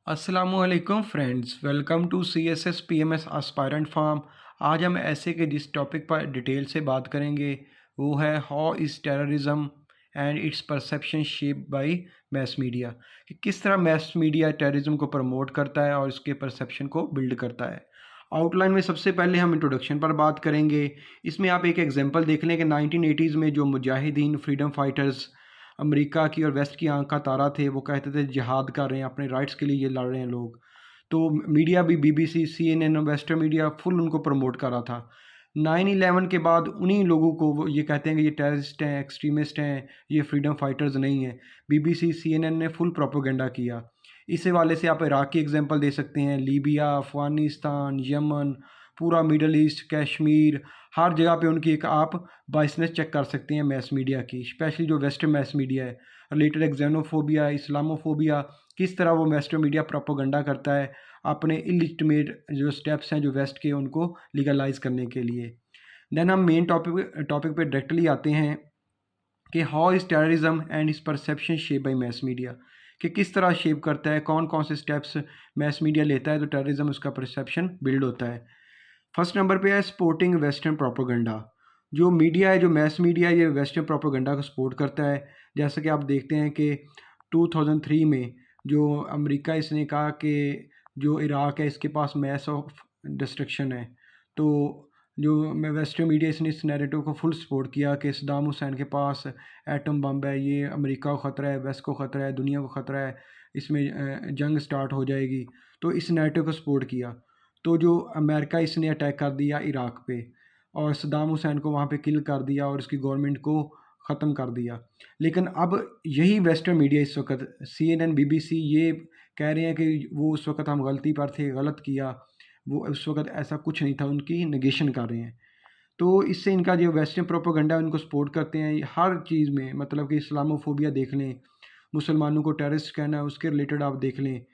असलकुम friends, welcome to C S S P M S aspirant farm. आज हम ऐसे के जिस टॉपिक पर डिटेल से बात करेंगे वो है how is terrorism and it's perception shape by mass media, कि किस तरह मैस मीडिया टेररिज्म को प्रमोट करता है और उसके परसेप्शन को बिल्ड करता है। आउटलाइन में सबसे पहले हम इंट्रोडक्शन पर बात करेंगे। इसमें आप एक एग्जांपल देख लें कि 1980s में जो मुजाहिदीन फ्रीडम फाइटर्स अमेरिका की और वेस्ट की आंख का तारा थे, वो कहते थे जिहाद कर रहे हैं, अपने राइट्स के लिए ये लड़ रहे हैं लोग। तो मीडिया भी BBC, CNN, western media full उनको प्रमोट कर रहा था। 9/11 के बाद उन्हीं लोगों को वो ये कहते हैं कि ये टेररिस्ट हैं, एक्सट्रीमिस्ट हैं, ये फ्रीडम फाइटर्स नहीं हैं। बीबीसी, सीएनएन ने फुल प्रोपेगेंडा किया। इस हवाले से आप इराक की एग्जांपल दे सकते हैं, लीबिया, अफ़गानिस्तान, यमन, पूरा मिडल ईस्ट, कश्मीर, हर जगह पे उनकी एक आप बायसनेस चेक कर सकते हैं मैस मीडिया की, स्पेशली जो वेस्टर्न मैस मीडिया है। रिलेटेड एक्जेनोफोबिया, इस्लामोफोबिया, किस तरह वो वेस्टर्न मीडिया प्रोपोगंडा करता है अपने इलिजिटमेट जो स्टेप्स हैं जो वेस्ट के, उनको लीगलाइज करने के लिए। देन हम मेन टॉपिक पे डायरेक्टली आते हैं कि हाउ इज़ टेररिज्म एंड इस perception shape by mass media, कि किस तरह शेप करता है, कौन कौन से स्टेप्स मैस मीडिया लेता है तो टेररिज्म उसका परसेप्शन बिल्ड होता है। फर्स्ट नंबर पे है सपोर्टिंग वेस्टर्न प्रोपोगंडा। जो मीडिया है, जो मैस मीडिया, ये वेस्टर्न प्रोपोगंडा को सपोर्ट करता है। जैसे कि आप देखते हैं कि 2003 में जो अमेरिका, इसने कहा कि जो इराक है इसके पास मैस ऑफ डिस्ट्रक्शन है। तो जो वेस्टर्न मीडिया, इसने इस नैरेटिव को फुल सपोर्ट किया कि सद्दाम हुसैन के पास एटम बम है, ये अमेरिका को ख़तरा है, वेस्ट को ख़तरा है, दुनिया को ख़तरा है, इसमें जंग स्टार्ट हो जाएगी। तो इस नैरेटिव को सपोर्ट किया। तो जो अमेरिका, इसने अटैक कर दिया इराक पे और सद्दाम हुसैन को वहाँ पे किल कर दिया और उसकी गवर्नमेंट को ख़त्म कर दिया। लेकिन अब यही वेस्टर्न मीडिया इस वक्त सीएनएन, बीबीसी ये कह रहे हैं कि वो उस वक्त हम गलती पर थे, गलत किया, वो उस वक्त ऐसा कुछ नहीं था, उनकी नेगेशन कर रहे हैं। तो इससे इनका जो वेस्टर्न प्रोपेगेंडा है उनको सपोर्ट करते हैं हर चीज़ में। मतलब कि इस्लामोफोबिया देख लें, मुसलमानों को टेररिस्ट कहना है, उसके रिलेटेड आप देख लें।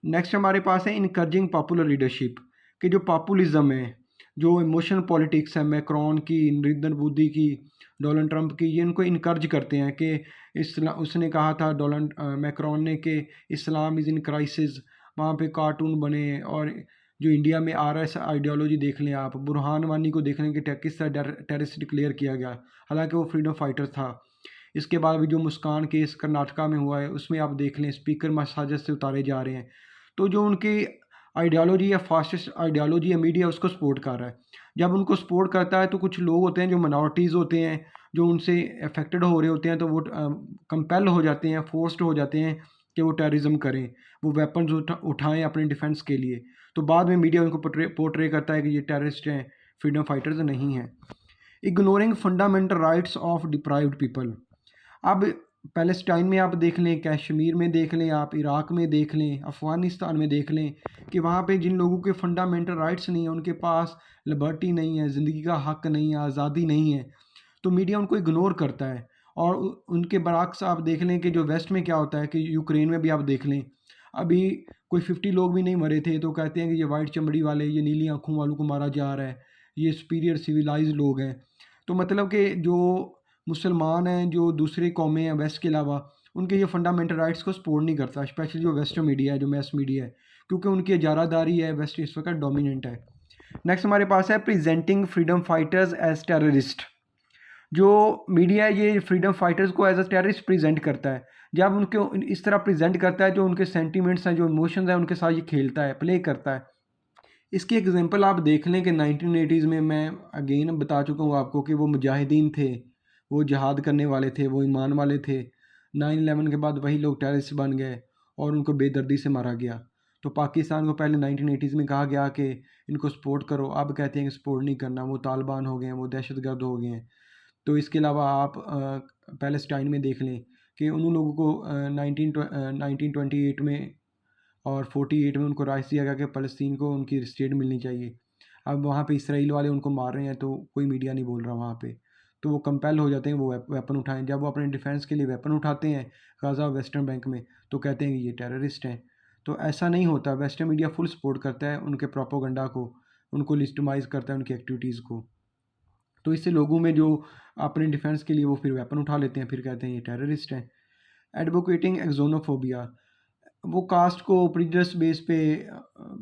नेक्स्ट हमारे पास है इनकरेजिंग पॉपुलर लीडरशिप, कि जो पॉपुलिज्म है, जो इमोशनल पॉलिटिक्स है, मैक्रोन की, नरेंद्र मोदी की, डोनाल्ड ट्रंप की, ये इनको इनकरेज करते हैं कि उसने कहा था मैक्रोन ने कि इस्लाम इज़ इन क्राइसिस, वहाँ पे कार्टून बने। और जो इंडिया में आरएस आइडियोलॉजी देख लें आप, बुरहान वानी को देख लें कि किस तरह टेररिस्ट डिक्लेयर किया गया, हालांकि वो फ्रीडम फाइटर था। इसके बाद भी जो मुस्कान केस कर्नाटका में हुआ है, उसमें आप देख लें स्पीकर मसाजद से उतारे जा रहे हैं। तो जो उनकी आइडियोलॉजी या फासिस्ट आइडियोलॉजी है, मीडिया उसको सपोर्ट कर रहा है। जब उनको सपोर्ट करता है तो कुछ लोग होते हैं जो माइनॉरिटीज़ होते हैं, जो उनसे अफेक्टेड हो रहे होते हैं, तो वो कंपेल हो जाते हैं, फोर्स्ड हो जाते हैं कि वो टेररिज्म करें, वो वेपन्स उठाएं अपने डिफेंस के लिए। तो बाद में मीडिया उनको पोर्ट्रे करता है कि ये टेररिस्ट हैं, फ्रीडम फाइटर्स नहीं हैं। Ignoring fundamental rights of deprived people. अब पैलेस्टाइन में आप देख लें, कश्मीर में देख लें, आप इराक में देख लें, अफ़गानिस्तान में देख लें, कि वहाँ पे जिन लोगों के फंडामेंटल राइट्स नहीं है, उनके पास लिबर्टी नहीं है, ज़िंदगी का हक़ नहीं है, आज़ादी नहीं है, तो मीडिया उनको इग्नोर करता है। और उनके बरअक्स आप देख लें कि जो वेस्ट में क्या होता है, कि यूक्रेन में भी आप देख लें, अभी कोई 50 लोग भी नहीं मरे थे, तो कहते हैं कि ये वाइट चमड़ी वाले, ये नीली आँखों वालों को मारा जा रहा है, ये सुपीरियर सिविलाइज्ड लोग हैं। तो मतलब कि जो मुसलमान हैं, जो दूसरी कौमें हैं वेस्ट के अलावा, उनके ये फंडामेंटल राइट्स को सपोर्ट नहीं करता, स्पेशली जो वेस्टर्न मीडिया है, जो मैस मीडिया है, क्योंकि उनकी इजारादारी है, वेस्ट इस वक्त डोमिनेंट है। नेक्स्ट हमारे पास है presenting freedom fighters as terrorist. जो मीडिया है ये फ्रीडम फाइटर्स को एज अ टेररिस्ट प्रेजेंट करता है। जब उनको इस तरह प्रेजेंट करता है, जो उनके सेंटिमेंट्स हैं, जो इमोशंस हैं, उनके साथ ये खेलता है, प्ले करता है। इसकी एग्जांपल आप देख लें कि 1980s में, मैं अगेन बता चुका हूँ आपको, कि वो मुजाहिदीन थे, वो जिहाद करने वाले थे, वो ईमान वाले थे। 9/11 के बाद वही लोग टेररिस्ट बन गए और उनको बेदर्दी से मारा गया। तो पाकिस्तान को पहले 1980s में कहा गया कि इनको सपोर्ट करो, अब कहते हैं कि सपोर्ट नहीं करना, वो तालिबान हो गए हैं, वो दहशतगर्द हो गए हैं। तो इसके अलावा आप पैलेस्टाइन में देख लें कि उन लोगों को 1928 में और 48 में उनको राइट्स दिया गया कि फ़लस्तीन को उनकी स्टेट मिलनी चाहिए। अब वहाँ पे इसराइल वाले उनको मार रहे हैं, तो कोई मीडिया नहीं बोल रहा वहाँ पे। तो वो कंपेल हो जाते हैं, वो वेपन उठाएँ। जब वो अपने डिफेंस के लिए वेपन उठाते हैं गाज़ा वेस्टर्न बैंक में, तो कहते हैं कि ये टेररिस्ट हैं। तो ऐसा नहीं होता, वेस्टर्न मीडिया फुल सपोर्ट करता है उनके प्रोपेगेंडा को, उनको लेजिटिमाइज़ करता है उनकी एक्टिविटीज़ को। तो इससे लोगों में जो अपने डिफेंस के लिए वो फिर वेपन उठा लेते हैं, फिर कहते हैं ये टेररिस्ट हैं। एडवोकेटिंग एक्सोनोफोबिया, वो कास्ट को प्रिजुडिस बेस पे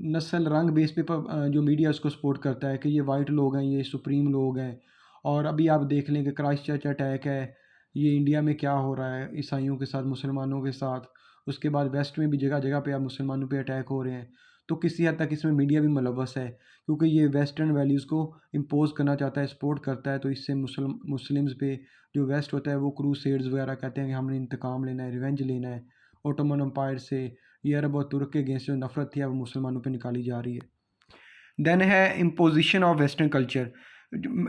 नस्ल रंग बेस पे जो मीडिया उसको सपोर्ट करता है कि ये वाइट लोग हैं, ये सुप्रीम लोग हैं। और अभी आप देख लें कि क्राइस्ट चर्च अटैक है, ये इंडिया में क्या हो रहा है ईसाइयों के साथ, मुसलमानों के साथ। उसके बाद वेस्ट में भी जगह जगह पे अब मुसलमानों पे अटैक हो रहे हैं। तो किसी हद तक इसमें मीडिया भी मुलव्वस है, क्योंकि ये वेस्टर्न वैल्यूज़ को इम्पोज करना चाहता है, सपोर्ट करता है। तो इससे मुस्लिम्स पे जो वेस्ट होता है वो क्रूसेड्स वगैरह कहते हैं कि हमने इंतकाम लेना है, रिवेंज लेना है ओटोमन अम्पायर से। ये अरब और तुर्क के अगेंस्ट जो नफरत थी अब मुसलमानों पे निकाली जा रही है। देन है इम्पोजिशन ऑफ वेस्टर्न कल्चर।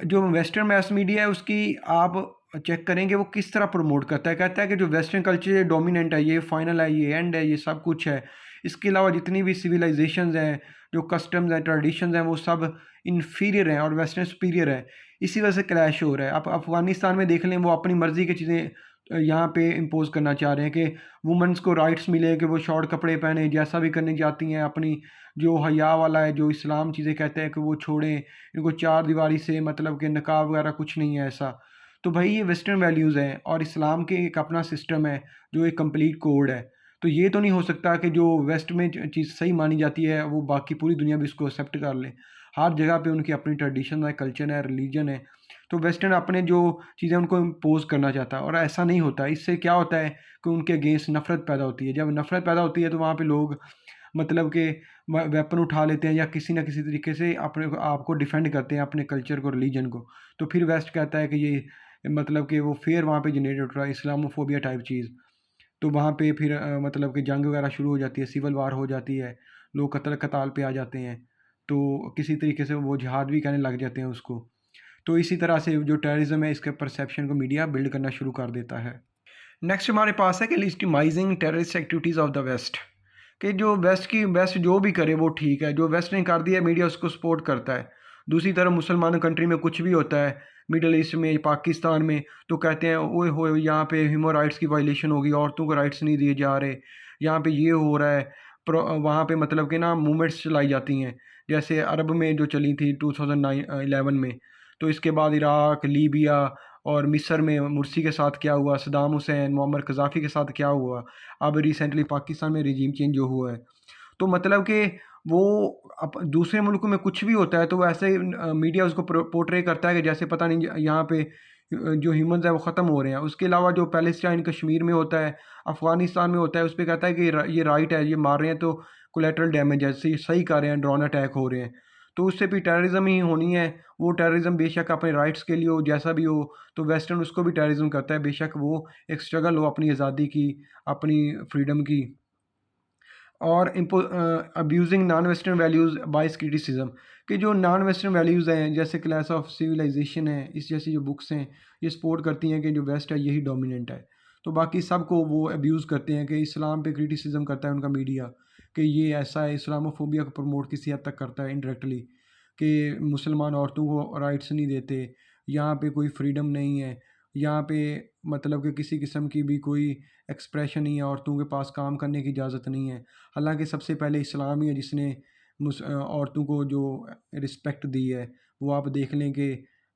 जो वेस्टर्न मैस मीडिया है उसकी आप चेक करेंगे वो किस तरह प्रमोट करता है। कहता है कि जो वेस्टर्न कल्चर डोमिनेंट है, ये फाइनल है, ये एंड है, ये सब कुछ है। इसके अलावा जितनी भी सिविलाइजेशंस हैं, जो कस्टम्स हैं, ट्रेडिशंस हैं, वो सब इन्फीरियर हैं और वेस्टर्न सुपीरियर है। इसी वजह से क्लैश हो रहा है। आप अफ़गानिस्तान में देख लें, वो अपनी मर्ज़ी की चीज़ें यहाँ पे इम्पोज करना चाह रहे हैं कि वुमेंस को राइट्स मिले कि वो शॉर्ट कपड़े पहने, जैसा भी करने जाती हैं। अपनी जो हया वाला है, जो इस्लाम चीज़ें कहते हैं कि वो छोड़ें, इनको चार दीवारी से मतलब कि निकाब वगैरह कुछ नहीं है ऐसा। तो भाई ये वेस्टर्न वैल्यूज़ हैं और इस्लाम के एक अपना सिस्टम है जो एक कंप्लीट कोड है। तो ये तो नहीं हो सकता कि जो वेस्ट में चीज़ सही मानी जाती है वो बाकी पूरी दुनिया भी उसको एक्सेप्ट कर ले। हर जगह पे उनकी अपनी ट्रेडिशन है, कल्चर है, रिलीजन है। तो वेस्टर्न अपने जो चीज़ें उनको इम्पोज़ करना चाहता है और ऐसा नहीं होता। इससे क्या होता है कि उनके अगेंस्ट नफ़रत पैदा होती है। जब नफ़रत पैदा होती है तो वहाँ पे लोग मतलब कि वेपन उठा लेते हैं या किसी न किसी तरीके से अपने आप को डिफेंड करते हैं, अपने कल्चर को, रिलीजन को। तो फिर वेस्ट कहता है कि ये मतलब कि वो फियर वहाँ पे जनरेट हो रहा है, इस्लामोफोबिया टाइप चीज़। तो वहाँ पे फिर मतलब कि जंग वगैरह शुरू हो जाती है, सिविल वार हो जाती है, लोग कत्ल कताल पे आ जाते हैं। तो किसी तरीके से वो जिहाद भी कहने लग जाते हैं उसको। तो इसी तरह से जो टेररिज्म है इसके परसेप्शन को मीडिया बिल्ड करना शुरू कर देता है। नेक्स्ट हमारे पास है कि legitimising terrorist activities of the west. कि जो वेस्ट जो भी करे वो ठीक है, जो वेस्ट ने कर दिया मीडिया उसको सपोर्ट करता है। दूसरी तरफ मुसलमान कंट्री में कुछ भी होता है, मिडल ईस्ट में, पाकिस्तान में, तो कहते हैं ओए होए यहाँ पे ह्यूमन राइट्स की वायलेशन होगी, औरतों को राइट्स नहीं दिए जा रहे, यहाँ पे ये हो रहा है। वहाँ पे मतलब कि ना मूवमेंट्स चलाई जाती हैं, जैसे अरब में जो चली थी 2011 में। तो इसके बाद इराक, लीबिया और मिस्र में मुर्सी के साथ क्या हुआ, सद्दाम हुसैन, मुअम्मर कज़ाफ़ी के साथ क्या हुआ, अब रिसेंटली पाकिस्तान में रिजीम चेंज जो हुआ है। तो मतलब कि वो दूसरे मुल्कों में कुछ भी होता है तो वो ऐसे मीडिया उसको पोर्ट्रे करता है कि जैसे पता नहीं यहाँ पे जो ह्यूमंस है वो ख़त्म हो रहे हैं। उसके अलावा जो पैलेस्टाइन कश्मीर में होता है, अफ़गानिस्तान में होता है, उस पे कहता है कि ये राइट है, ये मार रहे हैं तो कोलेटरल डैमेज है, सही कर रहे हैं, ड्रोन अटैक हो रहे हैं। तो उससे भी टेररिज्म ही होनी है। वो टेररिज्म बेशक अपने राइट्स के लिए हो, जैसा भी हो। तो वेस्टर्न उसको भी टेररिज्म करता है, बेशक वो एक स्ट्रगल हो अपनी आज़ादी की, अपनी फ्रीडम की। और अब्यूजिंग नॉन वेस्टर्न वैल्यूज़ बाइस क्रिटिसिज्म। कि जो नॉन वेस्टर्न वैल्यूज़ हैं जैसे क्लास ऑफ सिविलाइजेशन है, इस जैसी जो बुक्स हैं ये सपोर्ट करती हैं कि जो वेस्ट है यही डोमिनेंट है। तो बाकी सब को वो अब्यूज़ करते हैं कि इस्लाम पे क्रिटिसिज्म करता है उनका मीडिया कि ये ऐसा है, इस्लामोफोबिया को प्रमोट किसी हद तक करता है इनडायरेक्टली, कि मुसलमान औरतों को राइट्स नहीं देते, यहाँ पे कोई फ्रीडम नहीं है, यहाँ पे मतलब कि किसी किस्म की भी कोई एक्सप्रेशन नहीं है, औरतों के पास काम करने की इजाज़त नहीं है। हालांकि सबसे पहले इस्लाम ही है जिसने औरतों को जो रिस्पेक्ट दी है। वो आप देख लें कि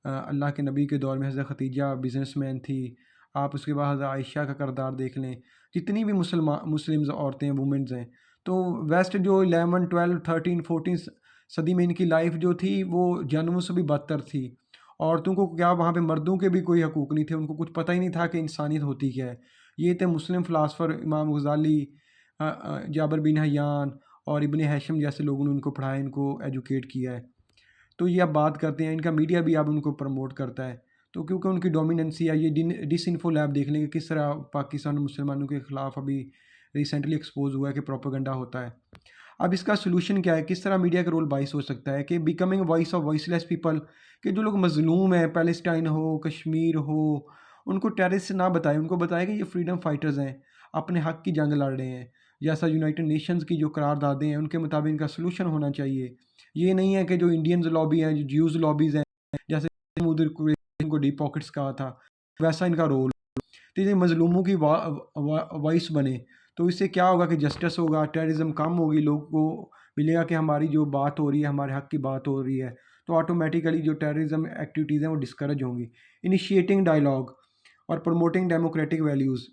अल्लाह के नबी के दौर में हज़रत खदीजा बिजनेसमैन थी। आप उसके बाद हज़रत आयशा का किरदार देख लें। जितनी भी मुस्लिम्स औरतें, वुमेंस हैं, तो वेस्ट जो 11, 12, 13, 14 सदी में इनकी लाइफ जो थी वो जानवरों से भी बदतर थी। औरतों को क्या, वहाँ पे मर्दों के भी कोई हकूक़ नहीं थे, उनको कुछ पता ही नहीं था कि इंसानियत होती क्या है। ये थे मुस्लिम फ़िलासफ़र इमाम गज़ाली, जाबिर बिन हय्यान और इब्न हैशम जैसे लोगों ने उनको पढ़ाया, इनको एजुकेट किया है। तो ये अब बात करते हैं, इनका मीडिया भी अब उनको प्रमोट करता है। तो क्योंकि उनकी डोमिनेंसी है, ये डिसइन्फो लैब देख लेंगे किस तरह पाकिस्तान में मुसलमानों के ख़िलाफ़ अभी रिसेंटली एक्सपोज़ हुआ है कि प्रोपेगेंडा होता है। अब इसका सॉल्यूशन क्या है? किस तरह मीडिया का रोल बाइस हो सकता है कि becoming voice of voiceless people, कि जो लोग मज़लूम हैं, पैलेस्टाइन हो, कश्मीर हो, उनको टेररिस्ट ना बताएं, उनको बताएं कि ये फ्रीडम फाइटर्स हैं, अपने हक़ की जंग लड़ रहे हैं। जैसा यूनाइटेड नेशंस की जो करारदादें हैं उनके मुताबिक इनका सॉल्यूशन होना चाहिए। ये नहीं है कि जो इंडियंस लॉबी हैं, जो ज्यूज़ लॉबीज़ हैं, जैसे उधर को डीप पॉकेट्स कहा था, वैसा इनका रोल। तो ये मज़लूमों की वॉइस बने, तो इससे क्या होगा कि जस्टिस होगा, टेररिज्म कम होगी, लोगों को मिलेगा कि हमारी जो बात हो रही है, हमारे हक़ की बात हो रही है। तो ऑटोमेटिकली जो टेररिज्म एक्टिविटीज़ हैं वो डिस्करेज होंगी। इनिशिएटिंग डायलॉग और promoting democratic values.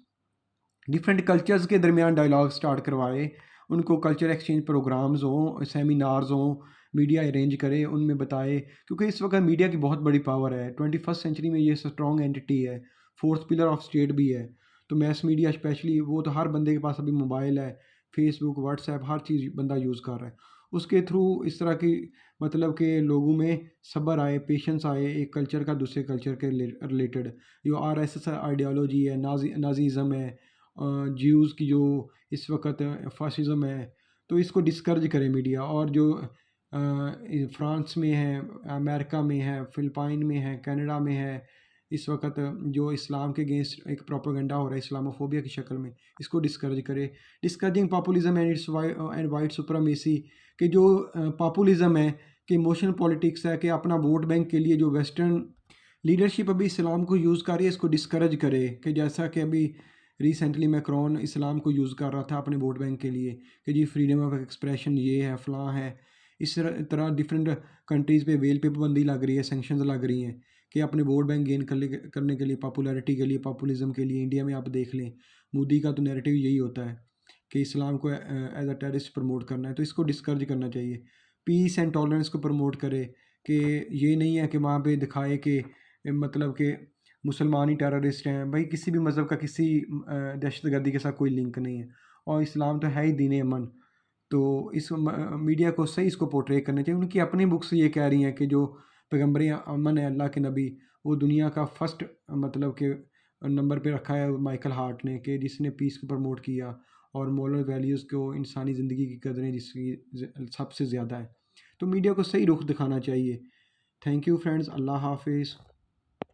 Different cultures के दरमियान डायलॉग स्टार्ट करवाए, उनको कल्चर एक्सचेंज प्रोग्राम्स हों, सेमिनार्स हों, मीडिया अरेंज करे, उनमें बताए, क्योंकि इस वक्त मीडिया की बहुत बड़ी पावर है। 21st सेंचुरी में ये स्ट्रॉन्ग एंटिटी है, फोर्थ पिलर ऑफ स्टेट भी है। तो मैस मीडिया स्पेशली, वो तो हर बंदे के पास अभी मोबाइल है, फेसबुक, व्हाट्सएप, हर चीज़ बंदा यूज़ कर रहा है। उसके थ्रू इस तरह की मतलब कि लोगों में सब्र आए, पेशेंस आए, एक कल्चर का दूसरे कल्चर के रिलेटेड। जो RSS आइडियोलॉजी है, नाजीज़म है, ज्यूज़ की जो इस वक्त फासिज़म है, तो इसको डिस्करेज करे मीडिया। और जो फ्रांस में है, अमेरिका में है, फ़िलिपाइन में है, कनाडा में है, इस वक्त जो इस्लाम के अगेंस्ट एक प्रोपेगेंडा हो रहा है इस्लामोफोबिया की शक्ल में, इसको डिस्करेज करे। Discouraging populism and it's and white supremacy, कि जो पॉपुलिज्म है, कि इमोशनल पॉलिटिक्स है, कि अपना वोट बैंक के लिए जो वेस्टर्न लीडरशिप अभी इस्लाम को यूज़ कर रही है, इसको डिस्करेज करे। कि जैसा कि अभी रिसेंटली मैक्रोन इस्लाम को यूज़ कर रहा था अपने वोट बैंक के लिए, कि जी फ्रीडम ऑफ एक्सप्रेशन ये है, फ़लाँ है। इस तरह डिफरेंट कंट्रीज़ पे वेल पे पाबंदी लग रही है, सैंक्शंस लग रही हैं, कि अपने वोट बैंक गेन करने के लिए, पॉपुलैरिटी के लिए, पॉपुलिज्म के लिए। इंडिया में आप देख लें, मोदी का तो नैरेटिव यही होता है कि इस्लाम को एज अ टेररिस्ट प्रमोट करना है, तो इसको डिस्करेज करना चाहिए। पीस एंड टॉलरेंस को प्रमोट करे, कि ये नहीं है कि वहाँ पे दिखाए कि मतलब कि मुसलमान ही टेररिस्ट हैं। भाई किसी भी मज़हब का किसी दहशतगर्दी के साथ कोई लिंक नहीं है, और इस्लाम तो है ही दीन अमन। तो इस मीडिया को सही इसको पोर्ट्रे करना चाहिए। उनकी अपनी बुक्स ये कह रही हैं कि जो पैगम्बर अमन है, अल्लाह के नबी, वो दुनिया का फर्स्ट मतलब कि नंबर पे रखा है माइकल हार्ट ने, कि जिसने पीस को प्रमोट किया और मोरल वैल्यूज़ को, इंसानी ज़िंदगी की कदरें जिसकी सबसे ज़्यादा है। तो मीडिया को सही रुख दिखाना चाहिए। थैंक यू फ्रेंड्स, अल्लाह हाफिज़।